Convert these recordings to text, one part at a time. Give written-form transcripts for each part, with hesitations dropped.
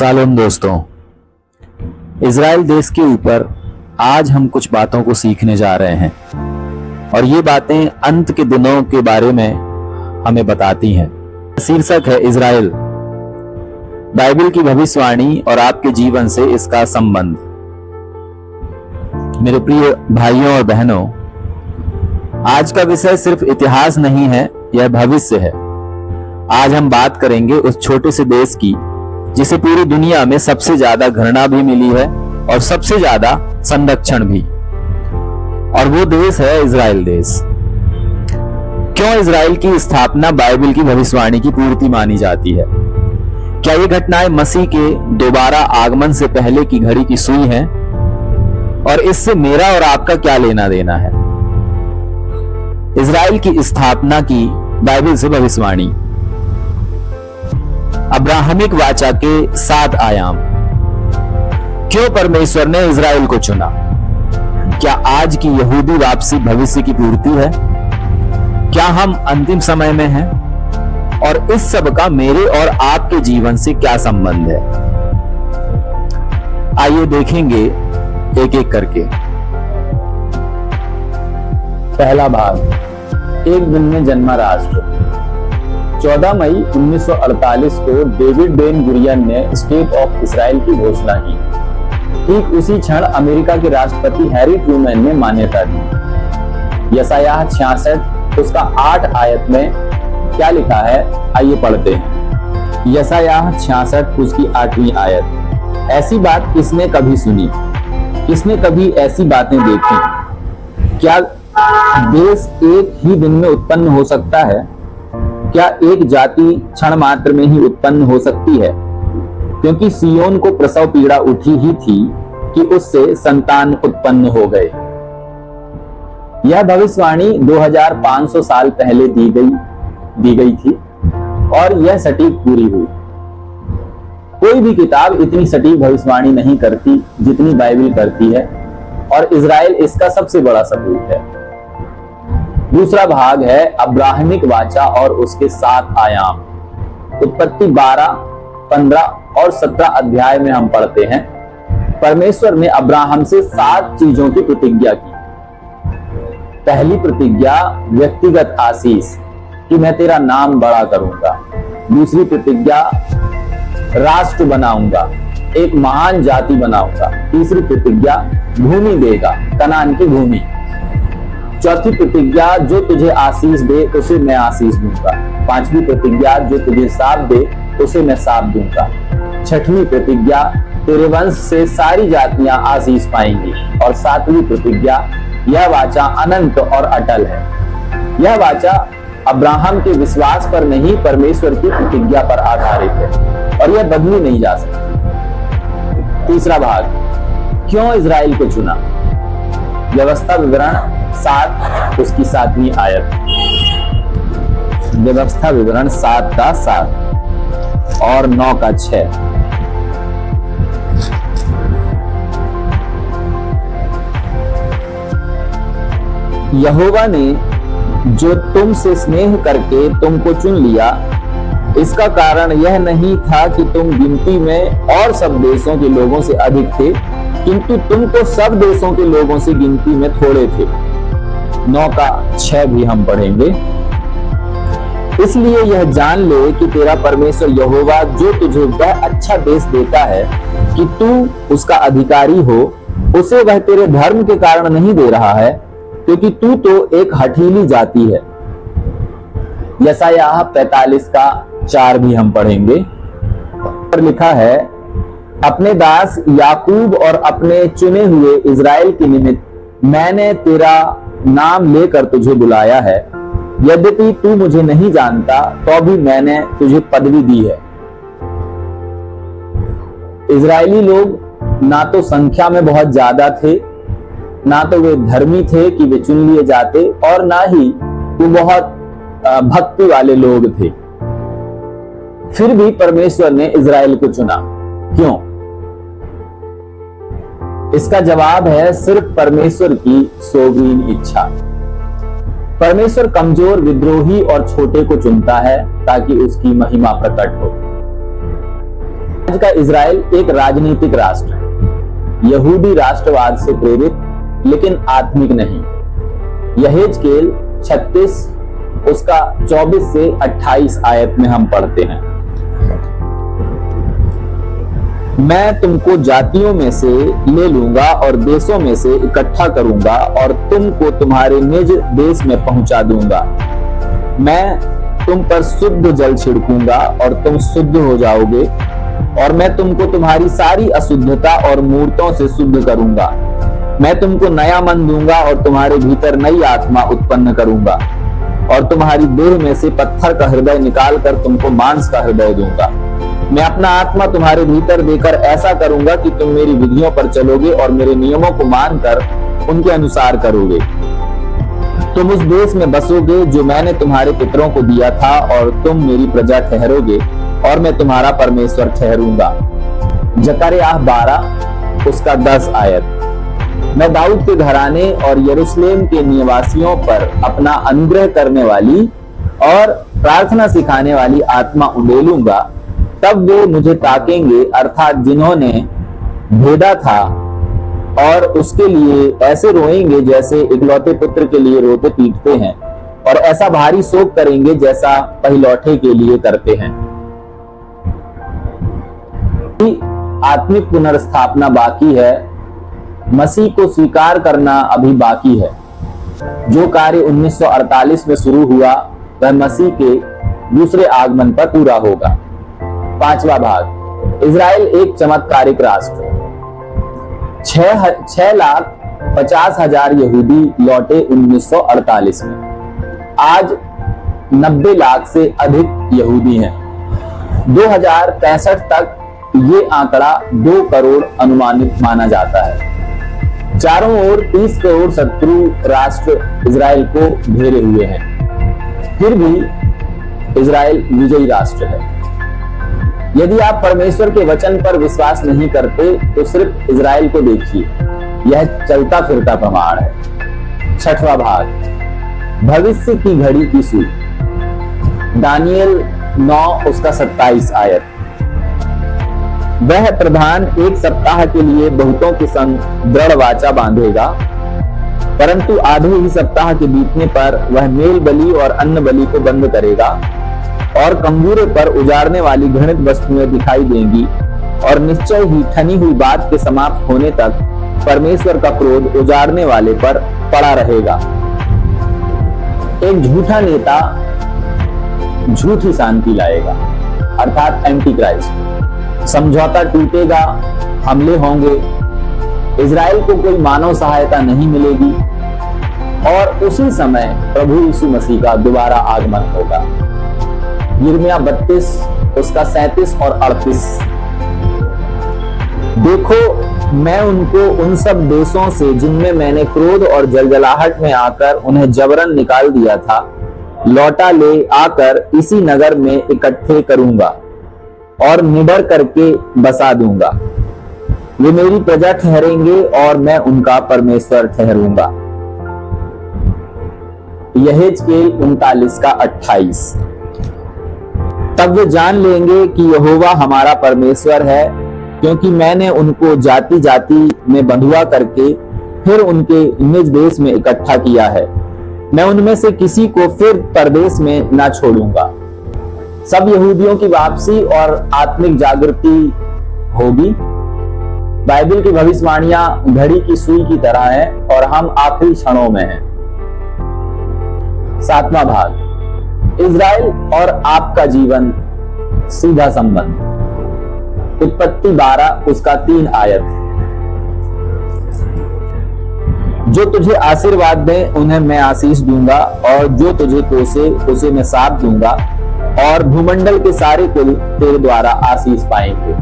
Shalom दोस्तों, Israel देश के ऊपर आज हम कुछ बातों को सीखने जा रहे हैं और ये बातें अंत के दिनों के बारे में हमें बताती हैं। शीर्षक है इज़राइल, बाइबल की भविष्यवाणी और आपके जीवन से इसका संबंध। मेरे प्रिय भाइयों और बहनों, आज का विषय सिर्फ इतिहास नहीं है, यह भविष्य है। आज हम बात करेंगे उस छोटे से देश की जिसे पूरी दुनिया में सबसे ज्यादा घृणा भी मिली है और सबसे ज्यादा संरक्षण भी, और वो देश है इज़राइल देश। क्यों इज़राइल की स्थापना बाइबल की भविष्यवाणी की पूर्ति मानी जाती है? क्या ये घटनाएं मसीह के दोबारा आगमन से पहले की घड़ी की सुई हैं? और इससे मेरा और आपका क्या लेना देना है? इज़राइल की स्थापना की बाइबल से भविष्यवाणी। अब्राहमिक वाचा के 7 आयाम। क्यों परमेश्वर ने इज़राइल को चुना? क्या आज की यहूदी वापसी भविष्य की पूर्ति है? क्या हम अंतिम समय में हैं? और इस सब का मेरे और आपके जीवन से क्या संबंध है? आइए देखेंगे एक एक करके। पहला भाग, एक दिन में जन्मा राष्ट्र। 14 मई 1948 को डेविड बेन गुरियन ने स्टेट ऑफ इज़राइल की घोषणा की। ठीक उसी क्षण अमेरिका के राष्ट्रपति हैरी ट्रूमैन ने मान्यता दी। यशायाह 66 उसका 8 आयत में क्या लिखा है, आइए पढ़ते हैं। यशायाह 66 उसकी 8वीं आयत। ऐसी बात किसने कभी सुनी, किसने कभी ऐसी बातें देखी? क्या देश एक ही दिन में उत्पन्न हो सकता है? क्या एक जाति क्षण मात्र में ही उत्पन्न हो सकती है? क्योंकि सियोन को प्रसव पीड़ा उठी ही थी कि उससे संतान उत्पन्न हो गए। यह भविष्यवाणी 2500 साल पहले दी गई थी और यह सटीक पूरी हुई। कोई भी किताब इतनी सटीक भविष्यवाणी नहीं करती जितनी बाइबल करती है, और इज़राइल इसका सबसे बड़ा सबूत है। दूसरा भाग है अब्राहमिक वाचा और उसके 7 आयाम। उत्पत्ति 12, 15 और 17 अध्याय में हम पढ़ते हैं, परमेश्वर ने अब्राहम से 7 चीजों की प्रतिज्ञा की। पहली प्रतिज्ञा व्यक्तिगत आशीष कि मैं तेरा नाम बड़ा करूंगा। दूसरी प्रतिज्ञा राष्ट्र बनाऊंगा, एक महान जाति बनाऊंगा। तीसरी प्रतिज्ञा भूमि देगा, कनान की भूमि। चौथी प्रतिज्ञा जो तुझे आशीष दे उसे मैं आशीष दूंगा। पांचवी प्रतिज्ञा जो तुझे शाप दे उसे मैं शाप दूंगा। छठवीं प्रतिज्ञा तेरे वंश से सारी जातियां आशीष पाएंगी। और 7वीं प्रतिज्ञा यह वाचा अनंत और अटल है। यह वाचा अब्राहम के विश्वास पर नहीं, परमेश्वर की प्रतिज्ञा पर आधारित है और यह बदली नहीं जा सकती। तीसरा भाग, क्यों इज़राइल को चुना? व्यवस्था विवरण 7 उसकी 7वीं आयत। व्यवस्था विवरण 7 का 7 और 9 का 6। यहोवा ने जो तुमसे स्नेह करके तुमको चुन लिया, इसका कारण यह नहीं था कि तुम गिनती में और सब देशों के लोगों से अधिक थे, किंतु तुमको सब देशों के लोगों से गिनती में थोड़े थे। 9 का 6 भी हम पढ़ेंगे। इसलिए यह जान ले कि तेरा परमेश्वर यहोवा जो तुझे वह अच्छा देश देता है कि तू उसका अधिकारी हो, उसे वह तेरे धर्म के कारण नहीं दे रहा है, क्योंकि तू तो एक हठीली जाति है। यशायाह 45 का 4 भी हम पढ़ेंगे। पर लिखा है, अपने दास याकूब और अपने चुने हुए इज़राइल के निमित्त मैंने तेरा नाम लेकर तुझे बुलाया है। यद्यपि तू मुझे नहीं जानता तो भी मैंने तुझे पदवी दी है। इज़राइली लोग ना तो संख्या में बहुत ज्यादा थे, ना तो वे धर्मी थे कि वे चुन लिए जाते, और ना ही वो बहुत भक्ति वाले लोग थे। फिर भी परमेश्वर ने इज़राइल को चुना। क्यों? इसका जवाब है सिर्फ परमेश्वर की सोवरीन इच्छा। परमेश्वर कमजोर, विद्रोही और छोटे को चुनता है ताकि उसकी महिमा प्रकट हो। आज का इजराइल एक राजनीतिक राष्ट्र है, यहूदी राष्ट्रवाद से प्रेरित लेकिन आत्मिक नहीं। यहेजकेल 36 उसका 24 से 28 आयत में हम पढ़ते हैं, मैं तुमको जातियों में से ले लूंगा और देशों में से इकट्ठा करूंगा और तुमको तुम्हारे निज देश में पहुंचा दूंगा। मैं तुम पर शुद्ध जल छिड़कूंगा और तुम शुद्ध हो जाओगे और मैं तुमको तुम्हारी सारी अशुद्धता और मूर्तों से शुद्ध करूंगा। मैं तुमको नया मन दूंगा और तुम्हारे भीतर नई आत्मा उत्पन्न करूंगा और तुम्हारी देह में से पत्थर का हृदय निकाल कर तुमको मांस का हृदय दूंगा। मैं अपना आत्मा तुम्हारे भीतर देकर ऐसा करूंगा कि तुम मेरी विधियों पर चलोगे और मेरे नियमों को मानकर उनके अनुसार करोगे। तुम उस देश में बसोगे जो मैंने तुम्हारे पितरों को दिया था और तुम मेरी प्रजा ठहरोगे और मैं तुम्हारा परमेश्वर ठहरूंगा। जकरयाह 12 उसका 10 आयत। मैं दाऊद के घराने और यरूशलेम के निवासियों पर अपना अनुग्रह करने वाली और प्रार्थना सिखाने वाली आत्मा उंडेलूंगा, तब वे मुझे ताकेंगे, अर्थात जिन्होंने भेदा था, और उसके लिए ऐसे रोएंगे जैसे इकलौते पुत्र के लिए रोते पीटते हैं, और ऐसा भारी शोक करेंगे जैसा पहिलौठे के लिए करते हैं। आत्मिक पुनर्स्थापना बाकी है, मसीह को स्वीकार करना अभी बाकी है। जो कार्य 1948 में शुरू हुआ वह मसीह के दूसरे आगमन पर पूरा होगा। 5वां भाग, इजराइल एक चमत्कारिक राष्ट्र। 6,50,000 यहूदी लौटे 1948 में। आज 90 लाख से अधिक यहूदी हैं। 2065 तक ये आंकड़ा 2 करोड़ अनुमानित माना जाता है। चारों ओर 30 करोड़ शत्रु राष्ट्र इजराइल को घेरे हुए हैं, फिर भी इजराइल विजयी राष्ट्र है। यदि आप परमेश्वर के वचन पर विश्वास नहीं करते तो सिर्फ इजराइल को देखिए, यह चलता फिरता प्रमाण है। 6वां भाग, भविष्य की घड़ी की सुई। दानियल 9 उसका 27 आयत। वह प्रधान एक सप्ताह के लिए बहुतों के संग दृढ़ वाचा बांधेगा, परंतु आधे ही सप्ताह के बीतने पर वह मेल बलि और अन्न बलि को बंद करेगा और कंगूरे पर उजाड़ने वाली घृणित वस्तुएं दिखाई देंगी, और निश्चय ही ठनी हुई बात के समाप्त होने तक परमेश्वर का क्रोध उजाड़ने वाले पर पड़ा रहेगा। एक झूठा नेता झूठी शांति लाएगा, अर्थात एंटी क्राइस्ट। समझौता टूटेगा, हमले होंगे, इजराइल को कोई मानव सहायता नहीं मिलेगी, और उसी समय प्रभु यीशु मसीह का दोबारा आगमन होगा। यिर्मयाह 32 उसका 37 और 38। देखो, मैं उनको उन सब देशों से जिनमें मैंने क्रोध और जलजलाहट में आकर उन्हें जबरन निकाल दिया था, लौटा ले आकर इसी नगर में इकट्ठे करूंगा और निडर करके बसा दूंगा। वे मेरी प्रजा ठहरेंगे और मैं उनका परमेश्वर ठहरूंगा। यहेजकेल 39 का 28। तब वे जान लेंगे कि यहोवा हमारा परमेश्वर है, क्योंकि मैंने उनको जाति जाति में बंधुआ करके फिर उनके निज देश में इकट्ठा किया है। मैं उनमें से किसी को फिर परदेश में ना छोड़ूंगा। सब यहूदियों की वापसी और आत्मिक जागृति होगी। बाइबल की भविष्यवाणियां घड़ी की सुई की तरह हैं और हम आखिरी क्षणों में हैं। 7वां भाग, इजराइल और आपका जीवन सीधा संबंध। उत्पत्ति 12 उसका 3 आयत। जो तुझे आशीर्वाद दे उन्हें मैं आशीष दूंगा, और जो तुझे कोसे उसे मैं साथ दूंगा, और भूमंडल के सारे कुल तेरे द्वारा आशीष पाएंगे।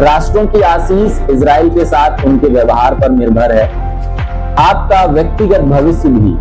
राष्ट्रों की आशीष इजराइल के साथ उनके व्यवहार पर निर्भर है। आपका व्यक्तिगत भविष्य भी।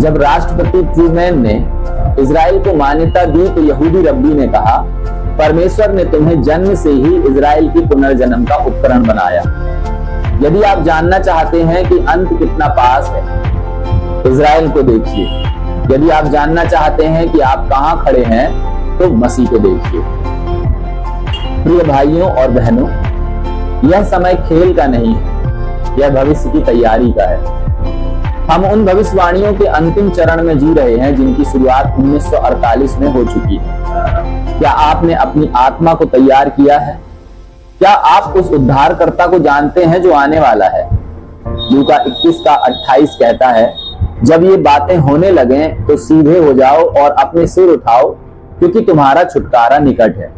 जब राष्ट्रपति ट्रूमैन ने इजराइल को मान्यता दी तो यहूदी रब्बी ने कहा, परमेश्वर ने तुम्हें जन्म से ही इजराइल की पुनर्जन्म का उपकरण बनाया। यदि आप जानना चाहते हैं कि अंत कितना पास है, इजराइल को देखिए। यदि आप जानना चाहते हैं कि आप कहां खड़े हैं, तो मसीह को देखिए। प्रिय भाइयों और बहनों, यह समय खेल का नहीं है, यह भविष्य की तैयारी का है। हम उन भविष्यवाणियों के अंतिम चरण में जी रहे हैं जिनकी शुरुआत 1948 में हो चुकी है। क्या आपने अपनी आत्मा को तैयार किया है? क्या आप उस उद्धारकर्ता को जानते हैं जो आने वाला है? लूका 21:28 कहता है, जब ये बातें होने लगें तो सीधे हो जाओ और अपने सिर उठाओ, क्योंकि तुम्हारा छुटकारा निकट है।